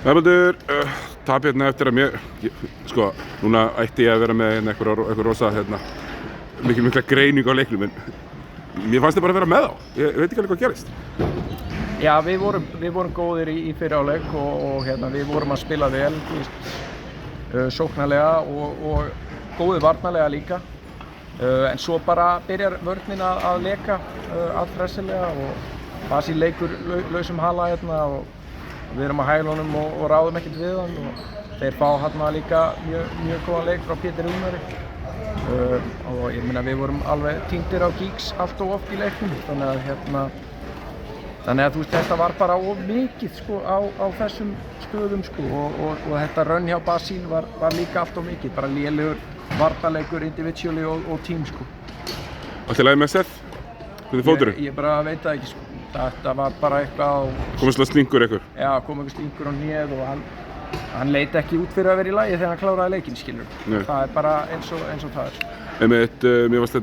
Nefndur, tap hérna eftir að sko, núna ætti ég að vera með eitthvað rosa, mikla greiningu á leiknum, en mér fannst þið bara að vera með á. Ég veit ekki alveg hvað gerist. Já, við vorum góðir í fyrri hálfleik og við vorum að spila vel, sóknarlega og góðir varnarlega líka. En svo bara byrjar vörnin að leka allhressilega og Basíl leikur lausum hala og við erum á hælunum og ráðum ekkert við hann og þeir fá líka mjög góðan leik frá Pétur Rúnari og ég meina við vorum alveg týndir á Gígs allt og oft í leiknum þannig að þú veist þetta var bara of mikið sko á þessum stöðum sko og þetta rönn hjá Basíl var líka allt of mikið, bara lélegur varnarleikur, individually og team sko. Allt í lagi með Seth? Hvernig fóturinn? Ég bara veit það ekki sko. Þetta var bara eitthvað Komið svona slingur eitthvað? Já, kom eitthvað slingur á hnéð og hann leit ekki út fyrir að vera í lagi þegar hann kláraði leikinn, skilur. Það er bara eins og það er. Einmitt, mér varst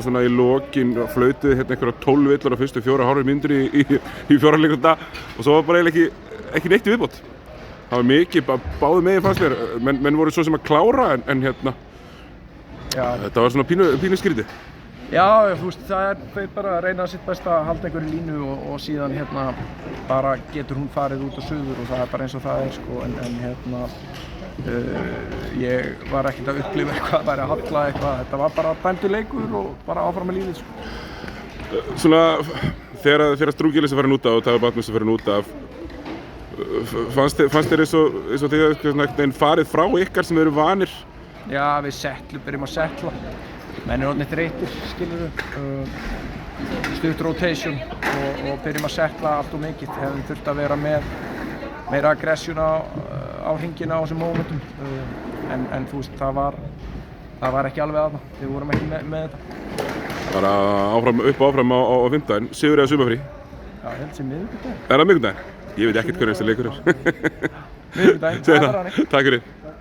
svona í lokin flautuð einhverja 12 villar á fyrstu 4,5 mínútur í 4 leikunda og svo var bara eiginlega ekki neitt í viðbót. Það var mikið, báðu megin fannst mér, menn voru svo sem að klára en þetta var svona pínu skrítið. Já, þú veist, það er þau bara að reyna sitt besta að halda einhverju línu og síðan bara getur hún farið út á suður og það er bara eins og það er sko en ég var ekkert að upplifa eitthvað að væri að halla eitthvað, þetta var bara dæmdur leikur og bara áfram með lífið sko. Svona, þegar Strúgilis er farin út af og Dagur Batmus er farin út af, fannst þér eins og þið farið frá ykkar sem eru vanir? Já, við byrjum að settla. Menn er orðnir þreyttir, skilur stutt rotation og byrjum að settla allt og mikið. Hefðum þurft að vera með meira aggression á hringina á þessum momentum. En þú veist, það var ekki alveg aðna. Við vorum ekki með þetta. Bara áfram á fimmtudaginn, sigur eða sumarfrí? Já, ég held sem miðvikudaginn. Er það miðvikudaginn? Ég veit ekkert hvernig þessi leikur er. Miðvikudaginn, það er bara hannig. Takk fyrir.